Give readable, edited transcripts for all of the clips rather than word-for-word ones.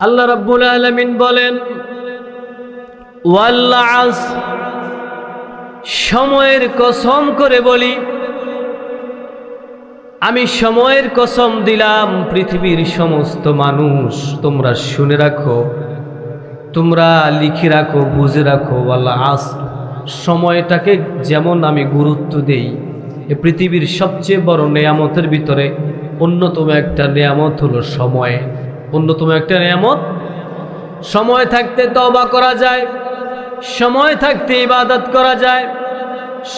আল্লাহ রাব্বুল আলামিন বলেন ওয়াল আসর, সময়ের কসম করে বলি, আমি সময়ের কসম দিলাম। পৃথিবীর সমস্ত মানুষ তোমরা শুনে রাখো, তোমরা লিখে রাখো, বুঝে রাখো। ওয়াল আসর, সময়টাকে যেমন আমি গুরুত্ব দেই, এ পৃথিবীর সবচেয়ে বড় নেয়ামতের ভিতরে অন্যতম একটা নেয়ামত হলো সময়। অন্যতম একটা নেয়ামত। সময় থাকতে তওবা করা যায়, সময় থাকতে ইবাদত করা যায়।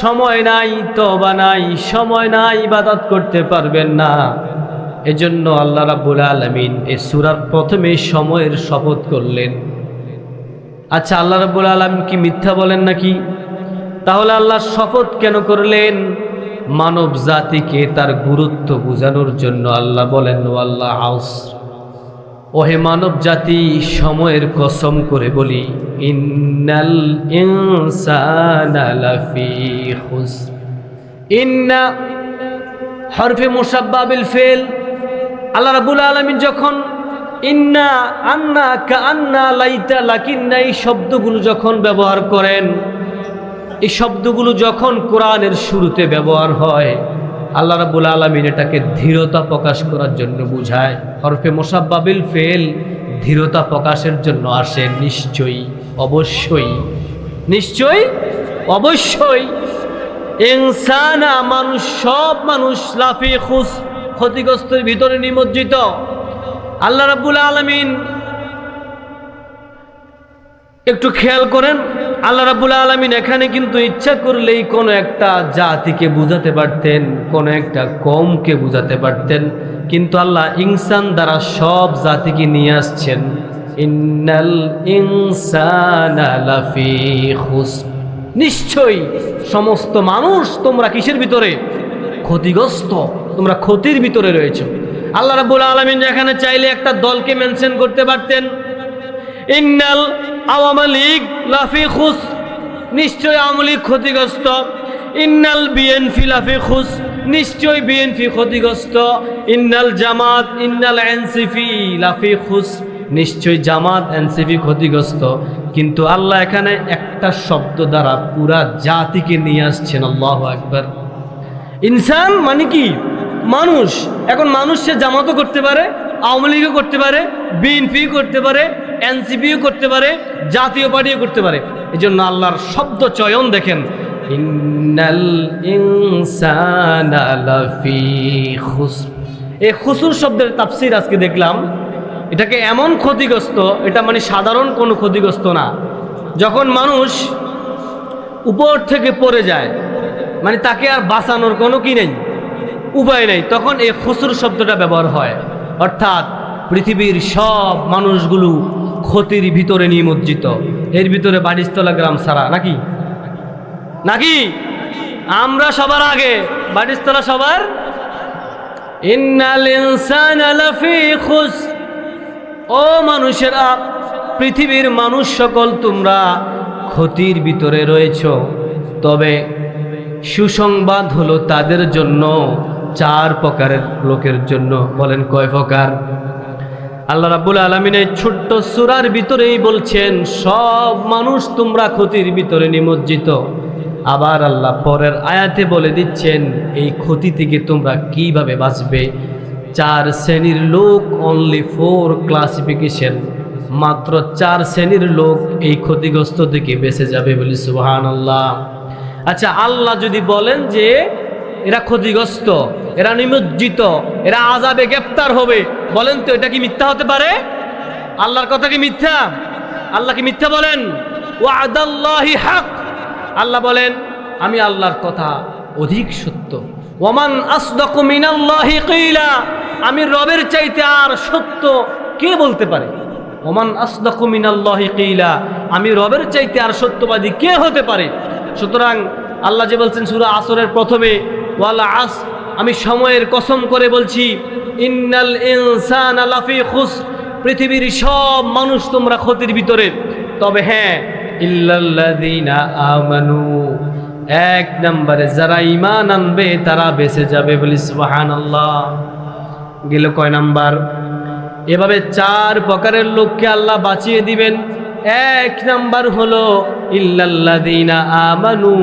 সময় নাই, তওবা নাই, সময় নাই, ইবাদত করতে পারবেন না। এজন্য আল্লাহ রাব্বুল আলামিন এই সূরার প্রথমে সময়ের শপথ করলেন। আচ্ছা, আল্লাহ রাব্বুল আলামিন কি মিথ্যা বলেন নাকি? তাহলে আল্লাহ শপথ কেন করলেন? মানব জাতিকে তার গুরুত্ব বোঝানোর জন্য আল্লাহ বলেন ওয়াল আসর, ওহে মানব জাতি, সময়ের কসম করে বলি, ইন্নাল ইনসানা লাফি খুসর। ইন্না হরফে মুসাব্বা বিল ফেল। আল্লাহ রাব্বুল আলামিন যখন ইন্না, আন্না, কান্না, লাইতা, লাকিন্না এই শব্দগুলো যখন ব্যবহার করেন, এই শব্দগুলো যখন কোরআনের শুরুতে ব্যবহার হয়, আল্লাহ রাব্বুল আলামিন এটাকে ধীরতা প্রকাশ করার জন্য বুঝায়। হরফে মুসাব্বা বিল ফেল ধীরতা প্রকাশের জন্য আসে। নিশ্চয়ই, অবশ্যই, নিশ্চয়ই, অবশ্যই। ইনসানা, মানুষ, সব মানুষ, লাফি খুস, ক্ষতিগ্রস্তের ভিতরে নিমজ্জিত। আল্লাহ রাব্বুল আলামিন একটু খেয়াল করেন, আল্লাহ রাব্বুল আলামিন এখানে কিন্তু ইচ্ছা করলেই কোনো একটা জাতিকে বুঝাতে পারতেন, কোনো একটা কওমকে বুঝাতে পারতেন, কিন্তু আল্লাহ ইনসান দ্বারা সব জাতিকে নিয়ে আসছেন। ইন্নাল ইনসানা লাফি খুসর, নিশ্চয়ই সমস্ত মানুষ তোমরা কিসের ভিতরে? ক্ষতিগ্রস্ত, তোমরা ক্ষতির ভিতরে রয়েছে। আল্লাহ রাব্বুল আলামিন এখানে চাইলে একটা দলকে মেনশন করতে পারতেন, ইন্নাল আওয়ামী লীগ লাফি খুস, নিশ্চয় আওয়ামী লীগ ক্ষতিগ্রস্ত। ইন্নাল বিএনপি লাফি খুস, নিশ্চয় বিএনপি ক্ষতিগ্রস্ত। ইন্নাল জামাত, ইন্নাল এনসিপি লাফি খুস, নিশ্চয় জামাত, এনসিপি ক্ষতিগ্রস্ত। কিন্তু আল্লাহ এখানে একটা শব্দ দ্বারা পুরা জাতিকে নিয়ে আসছেন। আল্লাহু আকবার। ইনসান মানে কি? মানুষ। এখন মানুষ সে জামাতও করতে পারে, আওয়ামী লীগও করতে পারে, বিএনপি করতে পারে, এনসিপিও করতে পারে, জাতীয় পার্টিও করতে পারে। এই জন্য আল্লাহর শব্দ চয়ন দেখেন, ইন্নাল ইনসানা লাফি খুসর। এই খুসর শব্দের তাফসীর আজকে দেখলাম, এটাকে এমন ক্ষতিগ্রস্ত, এটা মানে সাধারণ কোনো ক্ষতিগ্রস্ত না। যখন মানুষ উপর থেকে পড়ে যায়, মানে তাকে আর বাঁচানোর কোনো কি নেই, উপায় নেই, তখন এই খুসর শব্দটা ব্যবহার হয়। অর্থাৎ পৃথিবীর সব মানুষগুলো ক্ষতির ভিতরে নিমজ্জিত। এর ভিতরে বাড়িস্তলা গ্রাম ছাড়া, নাকি? নাকি আমরা সবার আগে, বাড়িস্তলা সবার। ইন্নাল ইনসানা লাফি খুসর, ও মানুষেরা, পৃথিবীর মানুষ সকল তোমরা ক্ষতির ভিতরে রয়েছ। তবে সুসংবাদ হলো তাদের জন্য, 4 প্রকারের লোকের জন্য। বলেন কয় প্রকার? আল্লাহ রাব্বুল আলামিন এই ছোট্ট সূরার ভিতরেই বলছেন সব মানুষ তোমরা ক্ষতির ভিতরে নিমজ্জিত। আবার আল্লাহ পরের আয়াতে বলে দিচ্ছেন এই ক্ষতি থেকে তোমরা কিভাবে বাঁচবে। 4 শ্রেণীর লোক, অনলি 4 ক্লাসিফিকেশন, মাত্র 4 শ্রেণীর লোক এই ক্ষতিগ্রস্ত থেকে বেঁচে যাবে। বলি সুবহানাল্লাহ। আচ্ছা, আল্লাহ যদি বলেন যে এরা ক্ষতিগ্রস্ত, এরা নিমজ্জিত, এরা আযাবে গ্রেফতার হবে, বলেন তো এটা কি মিথ্যা হতে পারে? আল্লাহর কথা কি মিথ্যা? আল্লাহ কি মিথ্যা বলেন? ওয়াদাল্লাহি হক। আল্লাহ বলেন আমি আল্লাহর কথা অধিক সত্য। ওয়ামান আসদাকু মিনাল্লাহি কিলা, আমি রবের চাইতে আর সত্য কে বলতে পারে? ওমান আসদাকু মিনাল্লাহি কিলা, আমি রবের চাইতে আর সত্যবাদী কে হতে পারে? সুতরাং আল্লাহ যে বলছেন সূরা আসরের প্রথমে, ওয়াল আসর, আমি সময়ের কসম করে বলছি, ইন্নাল ইনসানা লাফি খুসর, পৃথিবীর সব মানুষ তোমরা ক্ষতির ভিতরে। তবে হ্যাঁ, ইল্লাল্লাযীনা আমানু, 1 নম্বরে যারা ঈমান আনবে তারা বেঁচে যাবে। বলি সুবহানাল্লাহ। গেল কয় নাম্বার? এভাবে 4 প্রকারের লোককে আল্লাহ বাঁচিয়ে দিবেন। 1 নাম্বার হলো ইল্লাল্লাযীনা আমানু,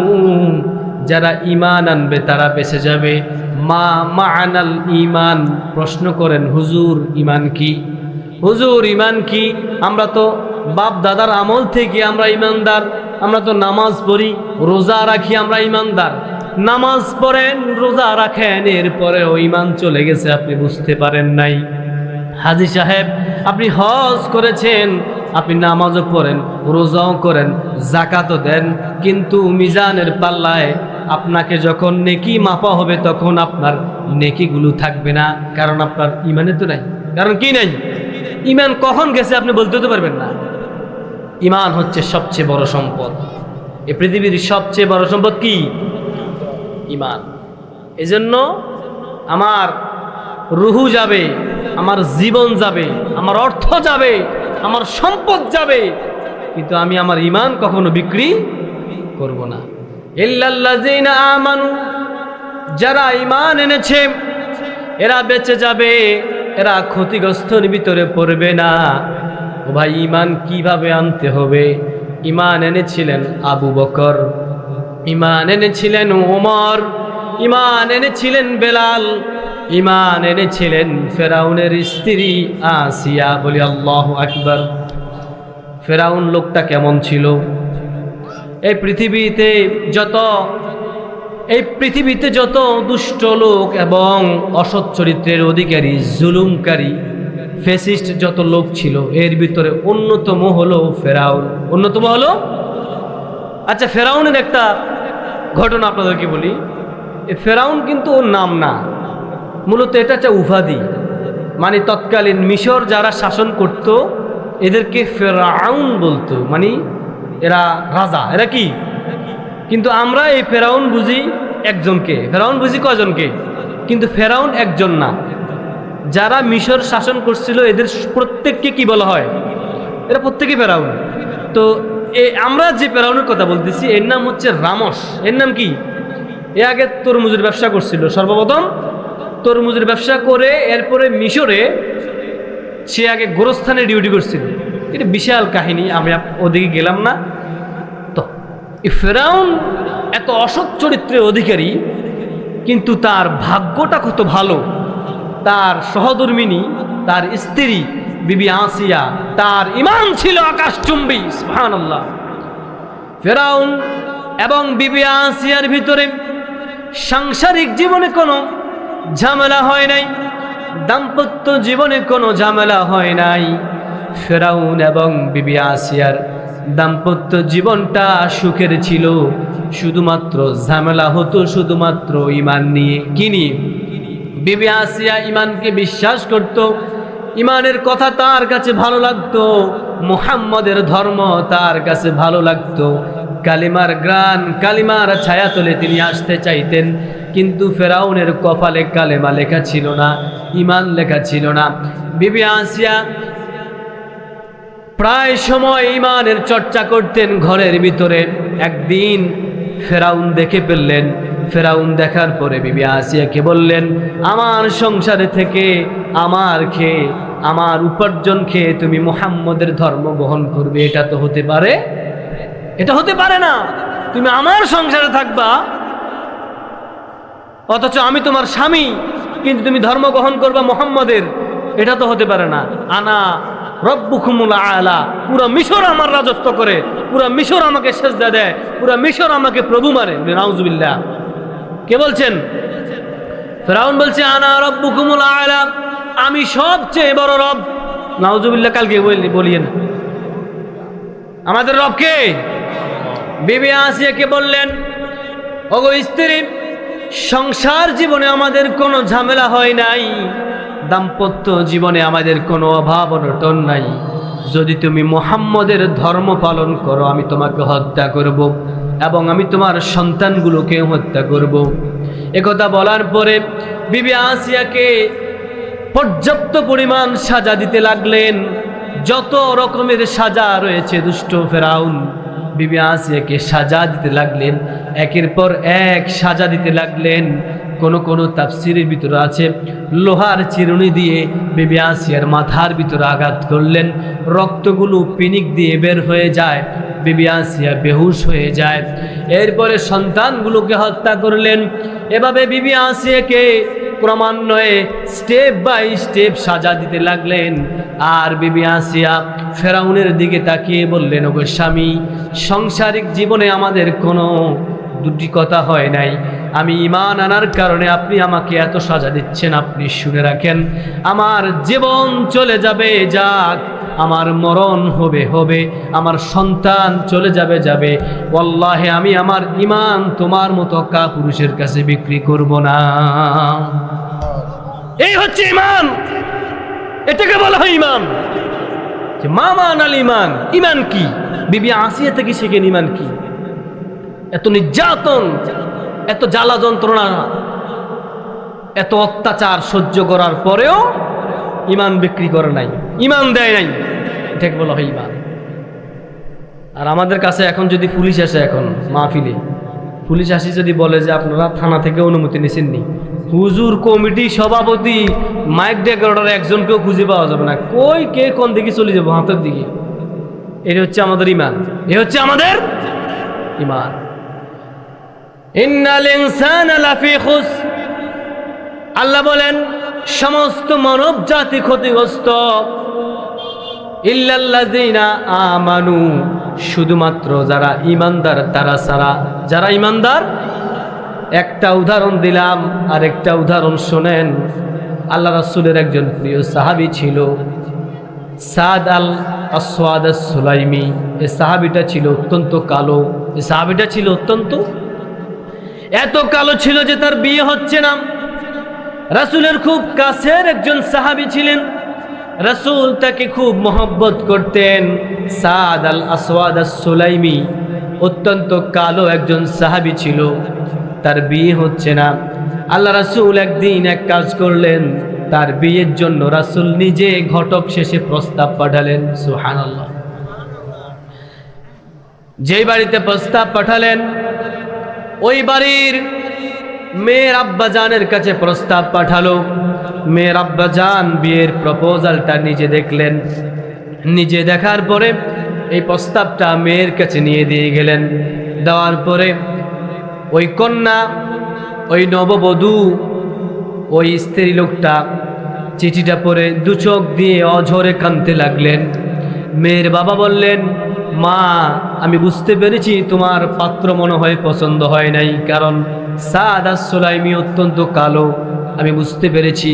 যারা ঈমান আনবে তারা বেঁচে যাবে। মা মা'নাল ঈমান, প্রশ্ন করেন হুজুর ঈমান কি? হুজুর ঈমান কি? আমরা তো বাপ দাদার আমল থেকে আমরা ঈমানদার, আমরা তো নামাজ পড়ি, রোজা রাখি, আমরা ঈমানদার। নামাজ পড়েন, রোজা রাখেন, এরপরেও ঈমান চলে গেছে, আপনি বুঝতে পারেন নাই। হাজী সাহেব, আপনি হজ করেছেন, আপনি নামাজও পড়েন, রোজাও করেন, যাকাতও দেন, কিন্তু মিজানের পাল্লায় আপনাকে যখন নেকি মাপা হবে তখন আপনার নেকিগুলো থাকবে না, কারণ আপনার ঈমানে তো নাই। কারণ কি নাই? ঈমান কখন গেছে আপনি বলতে তো পারবেন না। ঈমান হচ্ছে সবচেয়ে বড় সম্পদ। এই পৃথিবীর সবচেয়ে বড় সম্পদ কি? ঈমান। এজন্য আমার রুহু যাবে, আমার জীবন যাবে, আমার অর্থ যাবে, আমার সম্পদ যাবে, কিন্তু আমি আমার ঈমান কখনো বিক্রি করব না। ইল্লাল্লাযীনা আমানু, যারা ঈমান এনেছে এরা বেঁচে যাবে, এরা ক্ষতিগ্রস্তর ভিতরে পড়বে না। ও ভাই, ঈমান কিভাবে আনতে হবে? ঈমান এনেছিলেন আবু বকর, ঈমান এনেছিলেন ওমর, ঈমান এনেছিলেন বেলাল, ঈমান এনেছিলেন ফেরাউনের স্ত্রী আসিয়া। বলি আল্লাহু আকবার। ফেরাউন লোকটা কেমন ছিল? এই পৃথিবীতে যত দুষ্ট লোক এবং অসৎ চরিত্রের অধিকারী, জুলুমকারী, ফ্যাসিস্ট যত লোক ছিল, এর ভিতরে অন্যতম হলো ফেরাউন। অন্যতম হলো, আচ্ছা, ফেরাউনের একটা ঘটনা আপনাদেরকে বলি। এই ফেরাউন কিন্তু ওর নাম না, মূলত এটা একটা উপাধি। মানে তৎকালীন মিশর যারা শাসন করত এদেরকে ফেরাউন বলতো, মানে এরা রাজা, এরা কি। কিন্তু আমরা এই ফেরাউন বুঝি একজনকে। ফেরাউন বুঝি কয়জনকে? কিন্তু ফেরাউন একজন না। যারা মিশর শাসন করছিল এদের প্রত্যেককে কি বলা হয়? এরা প্রত্যেকে ফেরাউন। তো আমরা যে ফেরাউনের কথা বলতেছি এর নাম হচ্ছে রামস। এর নাম কি? এ আগে তরমুজের ব্যবসা করছিল। সর্বপ্রথম তরমুজের ব্যবসা করে এরপরে মিশরে সে আগে গোরস্থানে ডিউটি করছিল। এটা বিশাল কাহিনী, আমি ওদিকে গেলাম না। তো এই ফেরাউন এত অসৎ চরিত্রের অধিকারী, কিন্তু তার ভাগ্যটা কত ভালো। তার সহধর্মিনী, তার স্ত্রী বিবি আসিয়া, তার ঈমান ছিল আকাশচুম্বী। সুবহানাল্লাহ। ফেরাউন এবং বিবি আসিয়ার ভিতরে সাংসারিক জীবনে কোনো ঝামেলা হয় নাই, দাম্পত্য জীবনে কোনো ঝামেলা হয় নাই। ফেরাউন এবং বিবি আসিয়ার দাম্পত্য জীবনটা সুখের ছিল, শুধুমাত্র ঝামেলা হতো শুধুমাত্র ঈমান নিয়ে। কি নিয়ে? বিবি আসিয়া ঈমানকে বিশ্বাস করত, ঈমানের কথা তার কাছে ভালো লাগতো, মুহাম্মদের ধর্ম তার কাছে ভালো লাগতো, কালিমার গ্রান, কালিমার ছায়াতলে তিনি আসতে চাইতেন। কিন্তু ফেরাউনের কপালে কালেমা লেখা ছিল না, ঈমান লেখা ছিল না। বিবি আসিয়া প্রায় সময় ঈমানের চর্চা করতেন ঘরের ভিতরে। একদিন ফেরাউন দেখে ফেললেন। ফেরাউন দেখার পরে বিবি আসিয়াকে বললেন, আমার সংসারে থেকে আমার খেয়ে, আমার উপার্জন খেয়ে তুমি মুহাম্মদের ধর্ম গ্রহণ করবে? এটা তো হতে পারে? এটা হতে পারে না। তুমি আমার সংসারে থাকবা, অথচ আমি তোমার স্বামী, কিন্তু তুমি ধর্ম গ্রহণ করবা মুহাম্মদের। এটা তো হতে পারে না। আনা রব্বুকুমুল আলা, পুরা মিশর আমার রাজত্ব করে, পুরা মিশর আমাকে সেজদা দেয়, পুরা মিশর আমাকে প্রভু মানে। নাউজুবিল্লাহ। কে বলছেন? ফেরাউন বলছে আনা রব্বুকুমুল আলা, আমি সবচেয়ে বড় রব। নাউজুবিল্লাহ। কালকে বলিয়েন আমাদের রব কে? বিবি আসিয়াকে বললেন, ওগো স্ত্রী, সংসার জীবনে আমাদের কোনো ঝামেলা হয় নাই, দাম্পত্য জীবনে আমাদের কোনো অভাব অনটন নাই। যদি তুমি মুহাম্মদের ধর্ম পালন করো আমি তোমাকে হত্যা করব এবং আমি তোমার সন্তানগুলোকে হত্যা করব। একথা বলার পরে বিবি আসিয়াকে পর্যাপ্ত পরিমাণ সাজা দিতে লাগলেন। যত রকমের সাজা রয়েছে দুষ্ট ফেরাউন বিবি আসিয়াকে সাজা দিতে লাগলেন, একের পর এক সাজা দিতে লাগলেন। কোন তাফসিরের ভিতরে আছে লোহার চিরুনি দিয়ে বিবি আসিয়ার মাথার ভিতরে আঘাত করলেন, রক্তগুলো পিনিক দিয়ে বের হয়ে যায়, বিবি আসিয়া বেহুশ হয়ে যায়। এরপরে সন্তানগুলোকে হত্যা করলেন। এভাবে বিবি আসিয়াকে ক্রমান্বয়ে স্টেপ বাই স্টেপ সাজা দিতে লাগলেন। আর বিবি আসিয়া ফেরাউনের দিকে তাকিয়ে বললেন, ওগো স্বামী, সাংসারিক জীবনে আমাদের কোনো দুটি কথা হয় নাই, আমি ঈমান আনার কারণে আপনি আমাকে এত সাজা দিচ্ছেন, আপনি শুনে রাখেন, আমার জীবন চলে যাবে যাক, আমার মরণ হবে হবে, আমার সন্তান চলে যাবে যাবে, ওয়াল্লাহি আমি আমার ঈমান তোমার মতো কাপুরুষের কাছে বিক্রি করব না। এই হচ্ছে ঈমান, এটাকে বলা হয় ঈমান। যে মামান আল ঈমান, ঈমান কি? বিবি আসিয়া থেকে শিখেন ঈমান কি। এত নির্যাতন, এত জ্বালা যন্ত্রণা, এত অত্যাচার সহ্য করার পরেও ঈমান বিক্রি করে নাই, ঈমান দেয় নাই, এটাকে বলা হয় ঈমান। আর আমাদের কাছে এখন যদি পুলিশ আসে, এখন মাহফিলে পুলিশ আসি যদি বলে যে আপনারা থানা থেকে অনুমতি নিছেননি, হুজুর কমিটি সভাপতি মাইক ডেকোরেটর একজনকেও খুঁজে পাওয়া যাবে না, কই কে কোন দিকে চলে যাবো, হাতের দিকে। এটা হচ্ছে আমাদের ঈমান, এ হচ্ছে আমাদের ঈমান। ইন্নাল ইনসানা লাফি খুসর, আল্লাহ বলেন সমস্ত মানব জাতি ক্ষতিগ্রস্ত, ইল্লাল্লাযিনা আমানু, শুধুমাত্র যারা ঈমানদার তারা ছাড়া। যারা ঈমানদার, একটা উদাহরণ দিলাম, আর একটা উদাহরণ শোনেন। আল্লাহ রাসূলের একজন প্রিয় সাহাবী ছিল, সাদ আল আসওয়াদ আস-সুলাইমি। এই সাহাবীটা ছিল অত্যন্ত কালো, এই সাহাবীটা ছিল অত্যন্ত এত কালো ছিল যে তার বিয়ে হচ্ছে না। রাসূলের খুব কাছের একজন সাহাবী ছিলেন, রাসূল তাকে খুব মহব্বত করতেন। সাদ আল আসওয়াদ আস-সুলাইমি অত্যন্ত কালো একজন সাহাবী ছিল, তার বিয়ে হচ্ছে না। আল্লাহ রাসূল একদিন এক কাজ করলেন, তার বিয়ের জন্য রাসূল নিজে ঘটক শেষে প্রস্তাব পাঠালেন। সুবহানাল্লাহ। যেই বাড়িতে প্রস্তাব পাঠালেন, ওই বাড়ির মেয়ের আব্বাজানের কাছে প্রস্তাব পাঠালো। মেয়ের আব্বাজান বিয়ের প্রপোজালটা নিজে দেখলেন। নিজে দেখার পরে এই প্রস্তাবটা মেয়ের কাছে নিয়ে দিয়ে গেলেন। দেওয়ার পরে ওই কন্যা, ওই নববধূ, ওই স্ত্রী লোকটা চিঠিটা পড়ে দু চোখ দিয়ে অঝরে কাঁদতে লাগলেন। মেয়ের বাবা বললেন, মা, আমি বুঝতে পেরেছি তোমার পাত্র মনে হয় পছন্দ হয় নাই, কারণ সাদ আস-সুলাইমি অত্যন্ত কালো, আমি বুঝতে পেরেছি।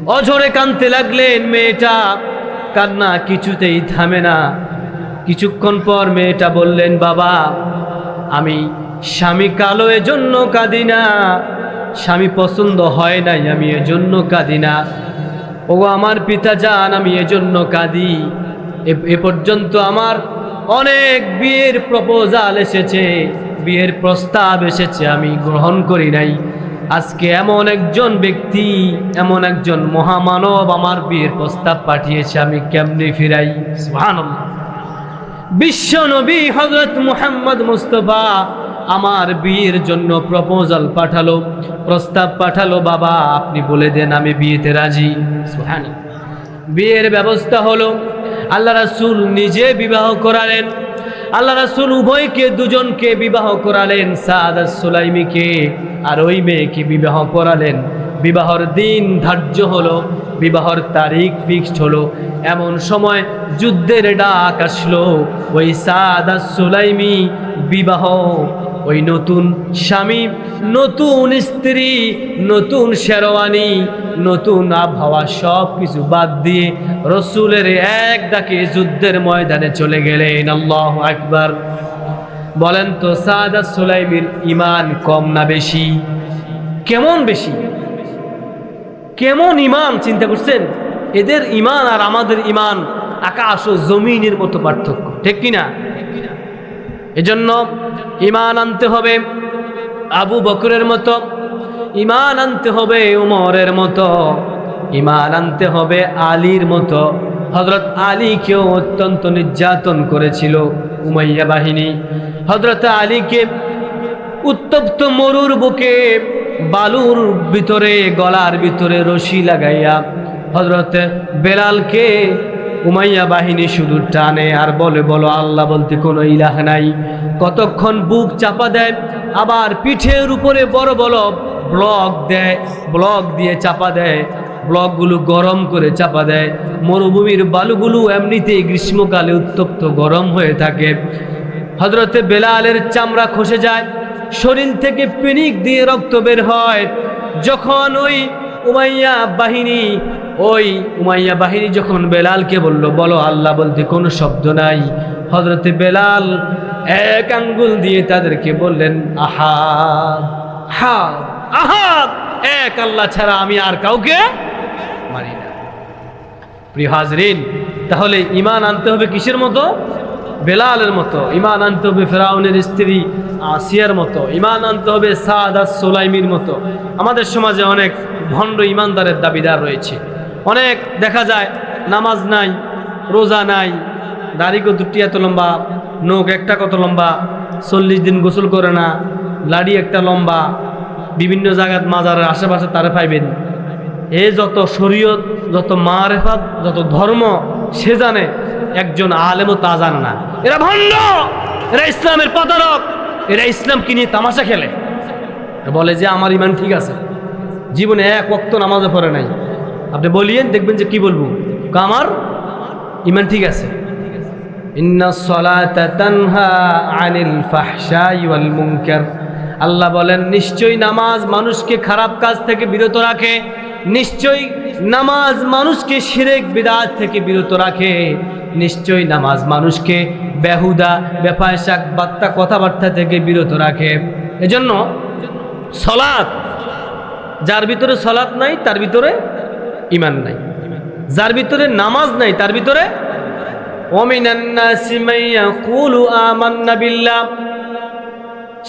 অঝরে কাঁদতে লাগলেন। মেয়েটা কান্না কিছুতেই থামে না। কিছুক্ষণ পর মেয়েটা বললেন, বাবা, আমি স্বামী কালো এজন্য কাঁদি না, স্বামী পছন্দ হয় নাই আমি এজন্য কাঁদি না। ওগো আমার পিতা জান, আমি এজন্য কাঁদি, এ পর্যন্ত আমার অনেক বিয়ের প্রপোজাল এসেছে, বিয়ের প্রস্তাব এসেছে, আমি গ্রহণ করি নাই। আজকে এমন একজন ব্যক্তি, এমন একজন মহামানব আমার বিয়ের প্রস্তাব পাঠিয়েছে, আমি কেমনে ফিরাই? সুবহানাল্লাহ। বিশ্ব নবী হযরত মুহাম্মদ মুস্তাফা আমার বিয়ের জন্য প্রপোজাল পাঠালো, প্রস্তাব পাঠালো, বাবা আপনি বলে দেন আমি বিয়েতে রাজি। সুবহানাল্লাহ। বিয়ের ব্যবস্থা হলো। আল্লাহ রাসূল নিজে বিবাহ করালেন। আল্লাহ রাসূল উভয়কে, দুজনকে বিবাহ করালেন, সাদ আস-সুলাইমিকে আর ওই মেয়েকে বিবাহ করালেন। বিবাহর দিন ধার্য হলো, বিবাহর তারিখ ফিক্সড হলো। এমন সময় যুদ্ধের ডাক আসলো। ওই সাদ আস-সুলাইমি বিবাহ, ওই নতুন স্বামী, নতুন স্ত্রী, নতুন শেরওয়ানি, নতুন আবহাওয়া সব কিছু বাদ দিয়ে রসুলের এক ডাকে যুদ্ধের ময়দানে চলে গেলেন। আল্লাহু আকবার। বলেন তো সাদ আস-সুলাইমির ঈমান কম না বেশি? কেমন বেশি, কেমন ঈমান চিন্তা করছেন? এদের ঈমান আর আমাদের ঈমান আকাশ ও জমিনের মতো পার্থক্য, ঠিক কিনা? এজন্য ঈমান আনতে হবে আবু বকরের মতো, ঈমান আনতে হবে উমরের মতো, ঈমান আনতে হবে আলীর মতো। হযরত আলীকেও অত্যন্ত নির্যাতন করেছিল উমাইয়া বাহিনী। হযরত আলীকে উত্তপ্ত মরুর বুকে বালুর ভিতরে গলার ভিতরে রশি লাগাইয়া হযরতে বেলালকে উমাইয়া বাহিনী শুধু টানে আর বলে, বলো আল্লাহ বলতে কোনো ইলাহ নাই। কতক্ষণ বুক চাপা দেয়, আবার পিঠের উপরে বড় বড় ব্লক দেয়, ব্লক দিয়ে চাপা দেয়, ব্লকগুলো গরম করে চাপা দেয়। মরুভূমির বালুগুলো এমনিতেই গ্রীষ্মকালে উত্তপ্ত গরম হয়ে থাকে। হযরতে বেলালের চামড়া খসে যায়, শরীর থেকে পিনিক দিয়ে রক্ত বের হয়। যখন ওই উমাইয়া বাহিনী যখন বেলালকে বলল, বলো আল্লাহ বলতে কোনো শব্দ নাই, হযরতে বেলাল এক আঙ্গুল দিয়ে তাদেরকে বললেন, আহাদ আহাদ আহাদ, এক আল্লাহ ছাড়া আমি আর কাউকে মানি না। প্রিয় হাজরিন, তাহলে ঈমান আনতে হবে কিসের মতো? বেলালের মতো। ঈমান আনতে হবে ফেরাউনের স্ত্রী আসিয়ার মতো। ঈমান আনতে হবে সাআদাত সুলাইমির মতো। আমাদের সমাজে অনেক ভণ্ড ঈমানদারের দাবিদার রয়েছে। অনেক দেখা যায় নামাজ নাই, রোজা নাই, দাড়ি দুটি এত লম্বা, নখ একটা কত লম্বা, 40 দিন গোসল করে না, লাড়ি একটা লম্বা, বিভিন্ন জায়গায় মাজারের আশেপাশে তারে পাইবেন। এ যত শরীয়ত, যত মারেফাত, যত ধর্ম সে জানে, একজন আলেমও তা জানে না। এরা ভণ্ড, এরা ইসলামের প্রতারক, এরা ইসলামকে নিয়ে তামাশা খেলে। বলে যে আমার ঈমান ঠিক আছে, জীবনে এক ওয়াক্ত নামাজও পড়ে নাই। আপনি বলিয়েন, দেখবেন যে কি বলবো, আমার ঈমান ঠিক আছে। ইন্নাস সালাতা তানহা আনিল ফাহশাই ওয়াল মুনকার। আল্লাহ বলেন, নিশ্চয়ই নামাজ মানুষকে খারাপ কাজ থেকে বিরত রাখে, নিশ্চয়ই নামাজ মানুষকে শিরক বিদআত থেকে বিরত রাখে, নিশ্চয়ই নামাজ মানুষকে বেহুদা বেফায়সাক বাত্তা কথাবার্তা থেকে বিরত রাখে। এজন্য সালাত, যার ভিতরে সালাত নাই তার ভিতরে ঈমান নাই, যার ভিতরে নামাজ নাই তার ভিতরে ওয়ামিনান নাসি মান ইয়াকুলু আমান্না বিল্লাহ।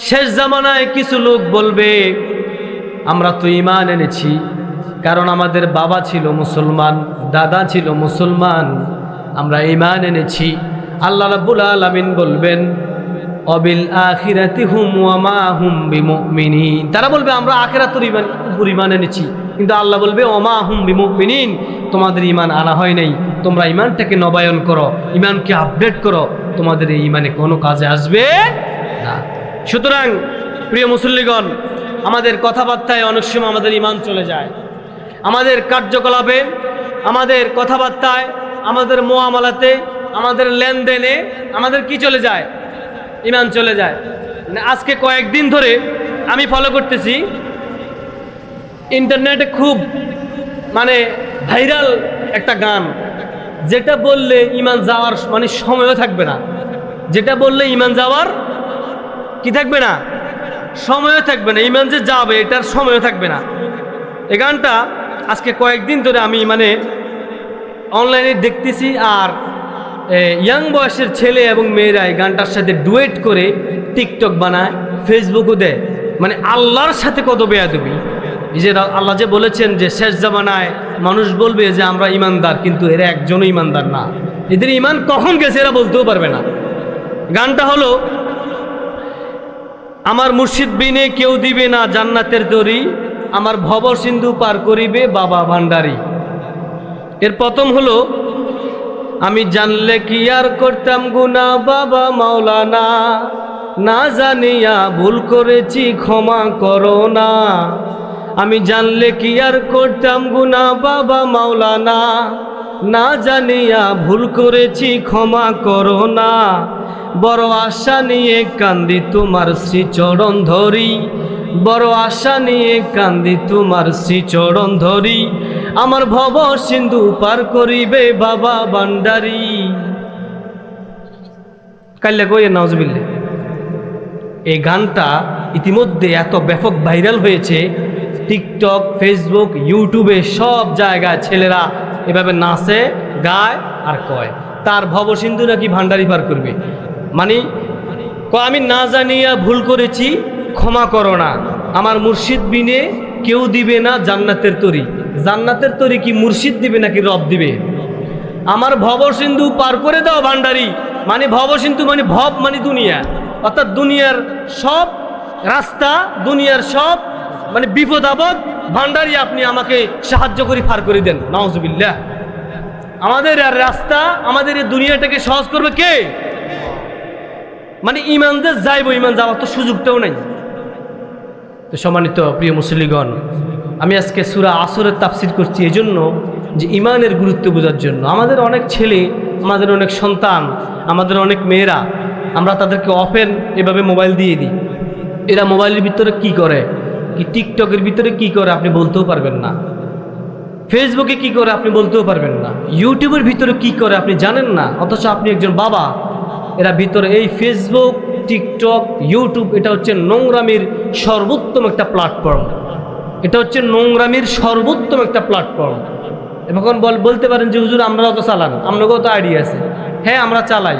শেষ জামানায় কিছু লোক বলবে, আমরা তো ঈমান এনেছি, কারণ আমাদের বাবা ছিল মুসলমান, দাদা ছিল মুসলমান, আমরা ঈমান এনেছি। আল্লাহ রাব্বুল আলামিন বলবেন, অবিল আখিরাতি হুম ওয়া মা হুম বিমুমিনিন। তারা বলবে আমরা আখিরাতের ঈমান এনেছি, কিন্তু আল্লাহ বলবে ওয়া মা হুম বিমুমিনিন, তোমাদের ঈমান আনা হয় নাই, তোমরা ঈমানটাকে নবায়ন করো, ঈমানকে আপডেট করো, তোমাদের এই ঈমানে কোনো কাজে আসবে না। সুতরাং প্রিয় মুসল্লিগণ, আমাদের কথাবার্তায় অনেক সময় আমাদের ঈমান চলে যায়, আমাদের কার্যকলাপে, আমাদের কথাবার্তায়, আমাদের মুআমালাতে, আমাদের লেনদেনে আমাদের কি চলে যায়? ঈমান চলে যায়। মানে আজকে কয়েকদিন ধরে আমি ফলো করতেছি, ইন্টারনেটে খুব ভাইরাল একটা গান, যেটা বললে ঈমান যাওয়ার সময়ও থাকবে না, যেটা বললে ঈমান যাওয়ার কি থাকবে না, সময়ও থাকবে না, ঈমান যে যাবে এটার সময়ও থাকবে না। এই গানটা আজকে কয়েকদিন ধরে আমি অনলাইনে দেখতেছি, আর ইয়াং বয়সের ছেলে এবং মেয়েরা এই গানটার সাথে ডুয়েট করে টিকটক বানায়, ফেসবুকও দেয়। আল্লাহর সাথে কত বেয়াদবি! এই যে আল্লাহ যে বলেছেন যে শেষ জামানায় মানুষ বলবে যে আমরা ঈমানদার, কিন্তু এরা একজনও ঈমানদার না, এদের ঈমান কখন গেছে এরা বলতেও পারবে না। গানটা হলো, আমার মুর্শিদ বিনে কেউ দিবে না জান্নাতের দড়ি, আমার ভব সিন্ধু পার করিবে বাবা ভান্ডারি। এর প্রথম হলো, আমি জানলে কি আর করতাম গুনাহ বাবা মাওলানা, না জানিয়া ভুল করেছি ক্ষমা করো না। আমি জানলে কি আর করতাম গুনাহ বাবা মাওলানা, না জানিয়া ভুল করেছি ক্ষমা করো না। বড় আশা নিয়ে কান্দি তোমার শ্রীচরণ ধরি, বড় আশা নিয়ে কান্দি তোমার শ্রীচরণ ধরি, আমার ভব সিন্ধু পার করিবে বাবা ভান্ডারি। কাল্লা কইয়ে নাউজুবিল্লাহ। এই গানটা ইতিমধ্যে এত ব্যাপক ভাইরাল হয়েছে, টিকটক, ফেসবুক, ইউটিউবে সব জায়গায় ছেলেরা এভাবে নাচে, গায় আর কয় তার ভবসিন্ধু নাকি ভান্ডারি পার করবে। আমি না জানিয়া ভুল করেছি ক্ষমা করো না, আমার মুর্শিদ বিনে কেউ দিবে না জান্নাতের তরি। জান্নাতের তরি কি মুর্শিদ দিবে নাকি রব দিবে? আমার ভবসিন্ধু পার করে দাও ভান্ডারি, ভবসিন্ধু ভব দুনিয়া, অর্থাৎ দুনিয়ার সব রাস্তা, দুনিয়ার সব মানে বিপদ আপদ ভান্ডারি, আপনি আমাকে সাহায্য করে পার করে দেন। নাউজুবিল্লাহ। আমাদের আর রাস্তা, আমাদের এই দুনিয়াটাকে সহজ করবে কে? মানে ইমান যে যাইব, ইমান যাওয়ার তো সুযোগটাও নাই। তো সম্মানিত প্রিয় মুসল্লিগণ, আমি আজকে সূরা আসরের তাফসীর করছি এই জন্য যে ইমানের গুরুত্ব বোঝার জন্য। আমাদের অনেক ছেলে, আমাদের অনেক সন্তান, আমাদের অনেক মেয়েরা, আমরা তাদেরকে অফেন এভাবে মোবাইল দিয়ে দিই। এরা মোবাইলের ভিতরে কি করে, কি টিকটকের ভিতরে কি করে আপনি বলতেও পারবেন না, ফেসবুকে কি করে আপনি বলতেও পারবেন না, ইউটিউবের ভিতরে কি করে আপনি জানেন না, অথচ আপনি একজন বাবা। এরা ভিতরে এই ফেসবুক, টিকটক, ইউটিউব, এটা হচ্ছে নোংরামির সর্বোত্তম একটা প্ল্যাটফর্ম। এটা হচ্ছে নোংরামির সর্বোত্তম একটা প্ল্যাটফর্ম। এখন বলতে পারেন যে হুজুর আমরাও তো চালান, আপনাকেও তো আইডিয়া আছে। হ্যাঁ, আমরা চালাই।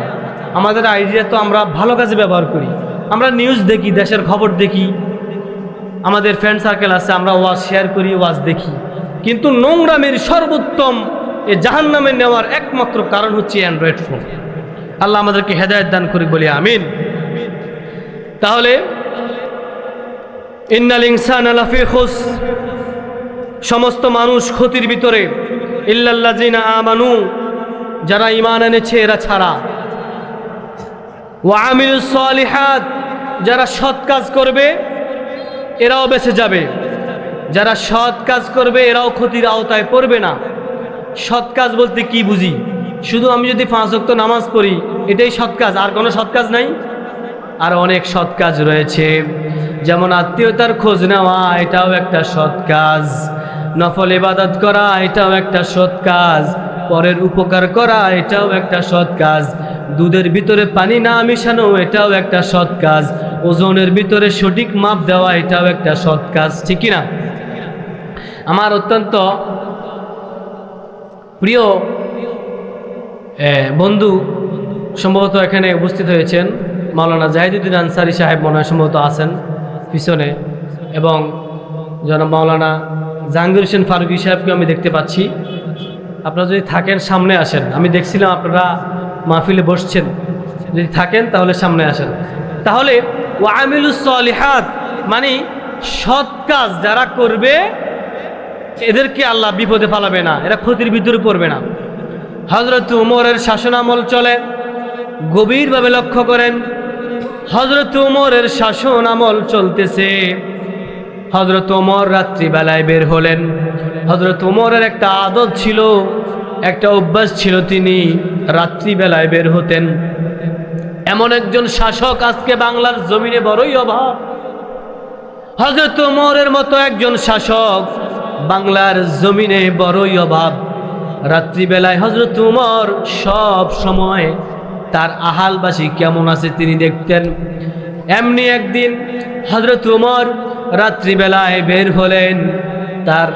আমাদের আইডিয়া তো আমরা ভালো কাজে ব্যবহার করি। আমরা নিউজ দেখি, দেশের খবর দেখি, আমাদের ফ্রেন্ড সার্কেল আছে, আমরা ওয়াজ শেয়ার করি, ওয়াজ দেখি। কিন্তু নোংরামির সর্বোত্তম এ জাহান্নামে নেওয়ার একমাত্র কারণ হচ্ছে অ্যান্ড্রয়েড ফোন। আল্লাহ আমাদেরকে হেদায়েত দান করি, বলি আমিন। তাহলে ইন্নাল ইনসানা লাফি খুসর, সমস্ত মানুষ ক্ষতির ভিতরে, ইল্লাল্লাযিনা আমানু, যারা ঈমান এনেছে এরা ছাড়া, ওয়া আমিলুস সালিহাত, যারা সৎ কাজ করবে এরাও বেঁচে যাবে। যারা সৎ কাজ করবে এরাও ক্ষতির আওতায় পড়বে না। সৎ কাজ বলতে কি বুঝি? শুধু আমি যদি 5 ওয়াক্ত নামাজ পড়ি এটাই সৎ কাজ, আর কোনো সৎ কাজ নাই? আর অনেক সৎ কাজ রয়েছে, যেমন আত্মীয়তার খোঁজ নেওয়া, এটাও একটা সৎ কাজ। নফল ইবাদত করা, এটাও একটা সৎ কাজ। পরের উপকার করা, এটাও একটা সৎ কাজ। দুধের ভিতরে পানি না মিশানো, এটাও একটা সৎ কাজ। ওজনের ভিতরে সঠিক মাপ দেওয়া, এটাও একটা সৎ কাজ, ঠিক কিনা? আমার অত্যন্ত প্রিয় বন্ধু সম্ভবত এখানে উপস্থিত হয়েছেন, মাওলানা জাহিদুদ্দিন আনসারী সাহেব মনে হয় সম্ভবত আছেন পিছনে, এবং জনাব মাওলানা জাহাঙ্গীর হোসেন ফারুকী সাহেবকে আমি দেখতে পাচ্ছি। আপনারা যদি থাকেন সামনে আসেন। আমি দেখছিলাম আপনারা মাহফিলে বসছেন, যদি থাকেন তাহলে সামনে আসেন। তাহলে ওয়া আমিলুস সালিহাত মানে সৎ কাজ যারা করবে এদেরকে আল্লাহ বিপদে ফেলাবে না, এরা ক্ষতির ভিতরে পড়বে না। হযরত উমরের শাসন আমল চলে, গভীরভাবে লক্ষ্য করেন। হযরত উমরের শাসন আমল চলতেছে। হযরত উমর রাত্রিবেলায় বের হলেন। হযরত উমরের একটা আদত ছিল, একটা অভ্যাস ছিল, তিনি রাত্রিবেলায় বের হতেন। এমন একজন শাসক আজকে বাংলার জমিনে বড়ই অভাব। হযরত উমরের মতো একজন শাসক বাংলার জমিনে বড়ই অভাব। রাত্রিবেলায় হযরত উমর সব সময় তার আহালবাসী কেমন আছে তিনি দেখতেন। এমনি একদিন হযরত উমর রাত্রিবেলায় বের হলেন। তার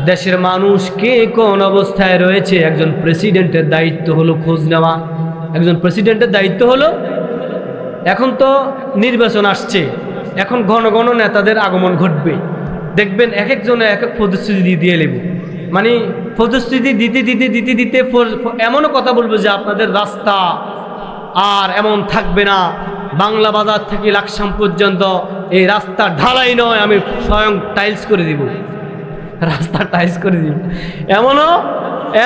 দেশের মানুষ কে কোন অবস্থায় রয়েছে, একজন প্রেসিডেন্টের দায়িত্ব হলো খোঁজ নেওয়া। একজন প্রেসিডেন্টের দায়িত্ব হলো, এখন তো নির্বাচন আসছে, এখন ঘন ঘন নেতাদের আগমন ঘটবে। দেখবেন এক একজনে এক এক প্রতিশ্রুতি দিয়ে নেব, মানে প্রতিশ্রুতি দিতে দিতে দিতে দিতে এমনও কথা বলবো যে আপনাদের রাস্তা আর এমন থাকবে না, বাংলা বাজার থেকে লাকসাম পর্যন্ত এই রাস্তা ঢালাই নয়, আমি স্বয়ং টাইলস করে দিব, রাস্তা টাইলস করে দিব।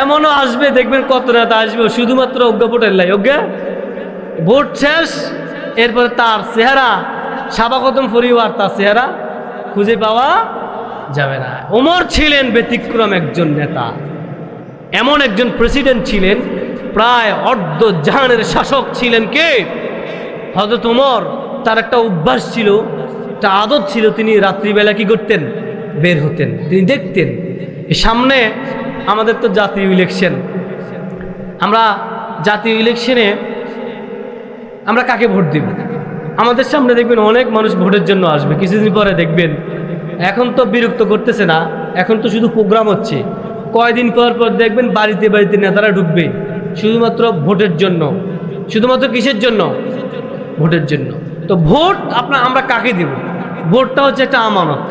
এমনও আসবে, দেখবেন কত নেতা আসবে শুধুমাত্র অজ্ঞা ভোটের লাই। অজ্ঞা ভোট শেষ, এরপরে তার চেহারা সাবাকতম পরিবার, তার চেহারা খুঁজে পাওয়া যাবে না। ওমর ছিলেন ব্যতিক্রম একজন নেতা, এমন একজন প্রেসিডেন্ট ছিলেন, প্রায় অর্ধ জাহানের শাসক ছিলেন কে? হযরত ওমর। তার একটা অভ্যাস ছিল, একটা আদত ছিল, তিনি রাত্রিবেলা কি করতেন? বের হতেন। তিনি দেখতেন সামনে আমাদের তো জাতীয় ইলেকশন, আমরা জাতীয় ইলেকশনে আমরা কাকে ভোট দিব? আমাদের সামনে দেখবেন অনেক মানুষ ভোটের জন্য আসবে, কিছুদিন পরে দেখবেন এখন তো বিরক্ত করতেছে না, এখন তো শুধু প্রোগ্রাম হচ্ছে। কয়দিন পর পর দেখবেন বাড়িতে বাড়িতে নেতারা ঢুকবে শুধুমাত্র ভোটের জন্য। শুধুমাত্র কিসের জন্য? ভোটের জন্য। তো ভোট আমরা কাকে দেব? ভোটটা হচ্ছে একটা আমানত।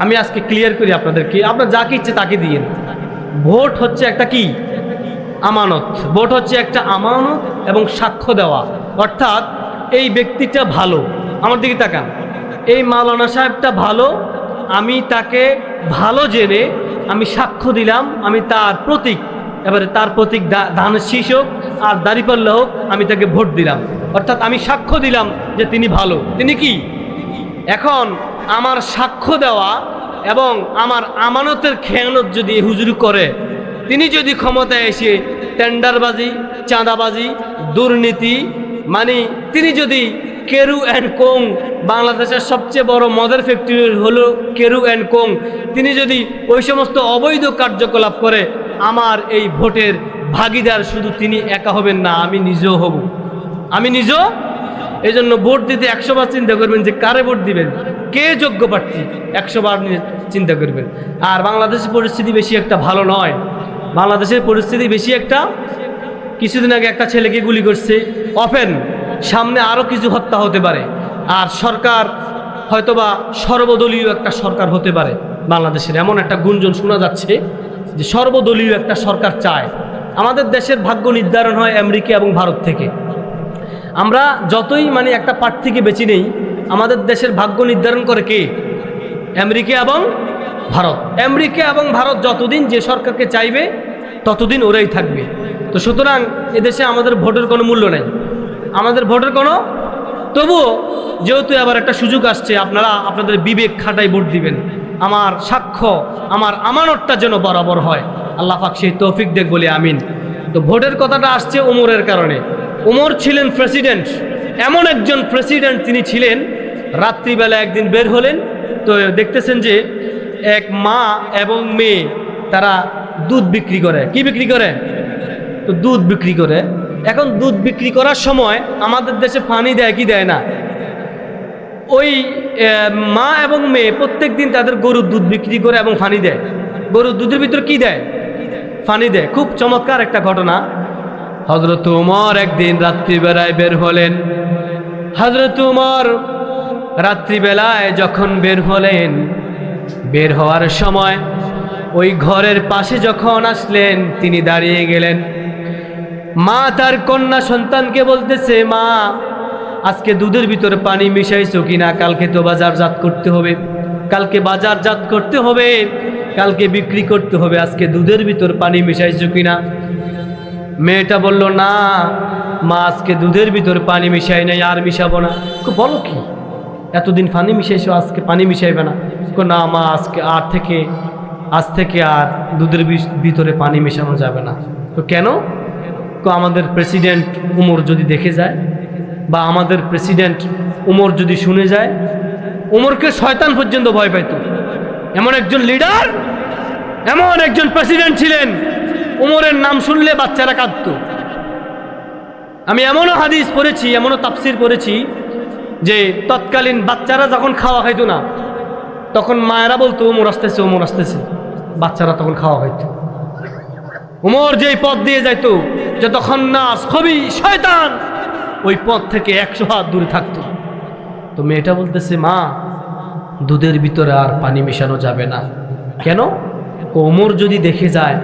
আমি আজকে ক্লিয়ার করি আপনাদেরকে, আপনার যাকে ইচ্ছে তাকে দিয়েন। ভোট হচ্ছে একটা কি? আমানত। ভোট হচ্ছে একটা আমানত এবং সাক্ষ্য দেওয়া, অর্থাৎ এই ব্যক্তিটা ভালো, আমার দিকে তাকান, এই মাওলানা সাহেবটা ভালো, আমি তাকে ভালো জেনে আমি সাক্ষ্য দিলাম, আমি তার প্রতীক, এবারে তার প্রতীক ধানের শীষ হোক আর দাঁড়িপাল্লা হোক, আমি তাকে ভোট দিলাম। অর্থাৎ আমি সাক্ষ্য দিলাম যে তিনি ভালো। তিনি কি? এখন আমার সাক্ষ্য দেওয়া এবং আমার আমানতের খেয়ানত যদি হুজুর করে, তিনি যদি ক্ষমতায় এসে টেন্ডারবাজি, চাঁদাবাজি, দুর্নীতি, মানে তিনি যদি কেরু অ্যান্ড কোং, বাংলাদেশের সবচেয়ে বড় মদের ফ্যাক্টরি হলো কেরু অ্যান্ড কোং, তিনি যদি ওই সমস্ত অবৈধ কার্যকলাপ করে, আমার এই ভোটের ভাগিদার শুধু তিনি একা হবেন না, আমি নিজেও হব। আমি নিজেও। এই জন্য ভোট দিতে 100 বার চিন্তা করবেন যে কারে ভোট দিবেন, কে যোগ্য প্রার্থী, 100 বার নিয়ে চিন্তা করবেন। আর বাংলাদেশের পরিস্থিতি বেশি একটা ভালো নয়। বাংলাদেশের পরিস্থিতি বেশি একটা, কিছুদিন আগে একটা ছেলেকে গুলি করছে, অফেন, সামনে আরও কিছু হত্যা হতে পারে। আর সরকার হয়তোবা সর্বদলীয় একটা সরকার হতে পারে বাংলাদেশের, এমন একটা গুঞ্জন শোনা যাচ্ছে যে সর্বদলীয় একটা সরকার চায়। আমাদের দেশের ভাগ্য নির্ধারণ হয় আমেরিকা এবং ভারত থেকে। আমরা যতই মানে একটা প্রার্থীকে বেছে নেই, আমাদের দেশের ভাগ্য নির্ধারণ করে কে? আমেরিকা এবং ভারত। আমেরিকা এবং ভারত যতদিন যে সরকারকে চাইবে ততদিন ওরাই থাকবে। তো সুতরাং এদেশে আমাদের ভোটের কোনো মূল্য নেই, আমাদের ভোটের কোনো, তবুও যেহেতু আবার একটা সুযোগ আসছে, আপনারা আপনাদের বিবেক খাটাই ভোট দিবেন। আমার সাক্ষ্য, আমার আমানতটা যেন বরাবর হয়, আল্লাহ পাক সেই তৌফিক দেখ বলে আমিন। তো ভোটের কথাটা আসছে ওমরের কারণে। ওমর ছিলেন প্রেসিডেন্ট, এমন একজন প্রেসিডেন্ট তিনি ছিলেন। রাত্রিবেলা একদিন বের হলেন, তো দেখতেছেন যে এক মা এবং মেয়ে তারা দুধ বিক্রি করে। কি বিক্রি করে? তো দুধ বিক্রি করে। এখন দুধ বিক্রি করার সময় আমাদের দেশে পানি দেয় কি দেয় না? ওই মা এবং মেয়ে প্রত্যেক দিন তাদের গরুর দুধ বিক্রি করে এবং পানি দেয়। গরুর দুধের ভিতর কি দেয়? পানি দেয়। খুব চমৎকার একটা ঘটনা। হযরত ওমর একদিন রাত্রিবেলায় বের হলেন। হযরত ওমর রাত্রিবেলায় যখন বের হলেন, বের হওয়ার সময় ওই ঘরের পাশে যখন আসলেন, তিনি দাঁড়িয়ে গেলেন। মা তার কন্যা সন্তানকে বলতেছে, মা আজকে দুধের ভিতরে পানি মিশাইছো কিনা? কালকে তো বাজারজাত করতে হবে, কালকে বাজারজাত করতে হবে, কালকে বিক্রি করতে হবে, আজকে দুধের ভিতর পানি মিশাইছো কিনা? মেয়েটা বলল, না মা, আজকে দুধের ভিতর পানি মিশাই নাই, আর মিশাবো না। বলো কি, এতদিন পানি মিশাইছো, আজকে পানি মিশাইবে না? না মা, আজ থেকে আর দুধের ভিতরে পানি মেশানো যাবে না। তো কেন? আমাদের প্রেসিডেন্ট উমর যদি দেখে যায়, বা আমাদের প্রেসিডেন্ট উমর যদি শুনে যায়, উমরকে শয়তান পর্যন্ত ভয় পাইত। এমন একজন লিডার, এমন একজন প্রেসিডেন্ট ছিলেন, উমরের নাম শুনলে বাচ্চারা কাঁদত। আমি এমনও হাদিস পড়েছি, এমনও তাফসির পড়েছি যে তৎকালীন বাচ্চারা যখন খাওয়া খাইতো না, তখন মায়েরা বলতো উমর আসতেছে, উমর আসতেছে, বাচ্চারা তখন খাওয়া খাইতো। উমর যেই পথ দিয়ে যাইতো, যতক্ষণ না খবি শয়তান, ওই পথ থেকে 100 হাত দূরে থাকতো। তো মেয়েটা বলতেছে, মা দুধের ভিতরে আর পানি মেশানো যাবে না। কেন? ওমর যদি দেখে যায়,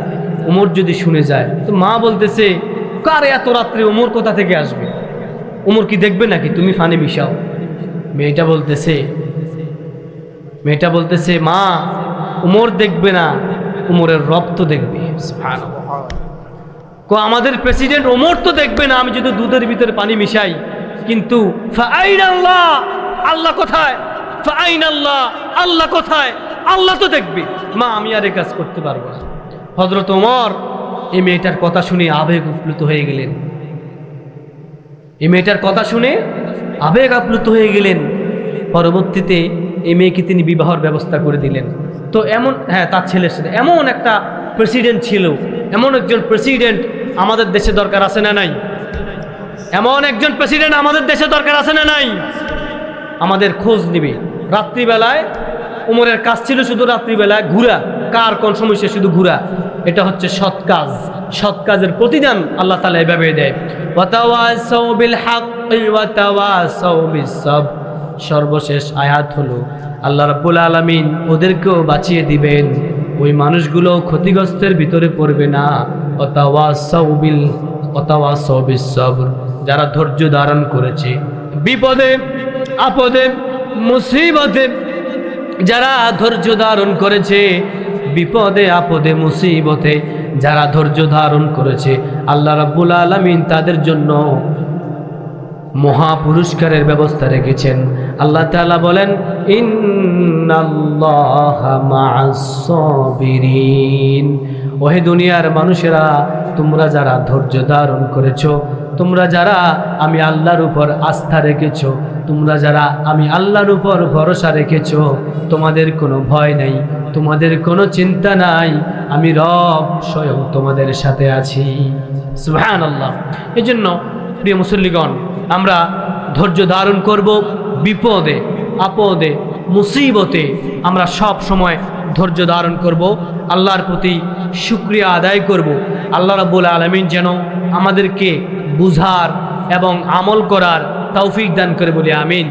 ওমর যদি শুনে যায়। তো মা বলতেছে, কার এত রাত্রে ওমর কোথা থেকে আসবে? ওমর কি দেখবে নাকি তুমি পানি মিশাও? মেয়েটা বলতেছে, মা ওমর দেখবে না, ওমরের রব তো দেখবে। আমাদের প্রেসিডেন্ট ওমর তো দেখবে না আমি যদি দুধের ভিতরে পানি মিশাই, কিন্তু ফাআইনাল্লাহ, আল্লাহ কোথায়? ফাআইনাল্লাহ, আল্লাহ কোথায়? আল্লাহ তো দেখবে। মা আমি আর এই কাজ করতে পারবো না। হযরত ওমর এই মেয়েটার কথা শুনে আবেগ আপ্লুত হয়ে গেলেন। এই মেয়েটার কথা শুনে আবেগ আপ্লুত হয়ে গেলেন। পরবর্তীতে এই মেয়েকে তিনি বিবাহের ব্যবস্থা করে দিলেন। তো এমন, হ্যাঁ, তার ছেলের সাথে এমন একটা প্রেসিডেন্ট ছিল, এমন একজন প্রেসিডেন্ট আমাদের দেশে দরকার আছে না নাই? এমন একজন প্রেসিডেন্ট আমাদের দেশে দরকার আছে না নাই? আমাদের খোঁজ নিবে। রাত্রিবেলায় উমরের কাজ ছিল শুধু রাত্রিবেলায় ঘোরা, কার কোন সময় সে শুধু ঘোরা। এটা হচ্ছে সৎ কাজ। সৎ কাজের প্রতিদান আল্লাহ তাআলা এভাবে দেয়। ওয়াতাওয়াসাউ বিল হাক্কি ওয়াতাওয়াসাউ বিস সাবর। সর্বশেষ আয়াত হলো আল্লাহ রাব্বুল আলামিন ওদেরকেও বাঁচিয়ে দিবেন, ওই মানুষগুলো ক্ষতিগ্রস্তের ভিতরে পড়বে না। ওয়াতাওয়াসাউ বিস সাবর, যারা ধৈর্য ধারণ করেছে, বিপদে আপদে মুসিবতে যারা ধৈর্য ধারণ করেছে বিপদে আপদে মুসিবতে, যারা ধৈর্য ধারণ করেছে আল্লাহ রাব্বুল আলামিন তাদের জন্য মহা পুরস্কারের ব্যবস্থা রেখেছেন। আল্লাহ তাআলা বলেন, ইন্নাল্লাহা মা'আস সাবিরিন। ওহে দুনিয়ার মানুষেরা, তোমরা যারা ধৈর্য ধারণ করেছো, তোমরা যারা আমি আল্লাহর উপর আস্থা রেখেছো, তোমরা যারা আমি আল্লাহর উপর ভরসা রেখেছো, তোমাদের কোনো ভয় নেই, তোমাদের কোনো চিন্তা নাই, আমি রব স্বয়ং তোমাদের সাথে আছি। সুবহানাল্লাহ। এজন্য প্রিয় মুসল্লিগণ, আমরা ধৈর্য ধারণ করব বিপদে আপদে মুসিবতে, আমরা সব সময় ধৈর্য ধারণ করব, আল্লাহর প্রতি শুকরিয়া আদায় করব। আল্লাহ রাব্বুল আলামিন যেন আমাদেরকে বুঝার এবং আমল করার তৌফিক দান করে বলি আমিন।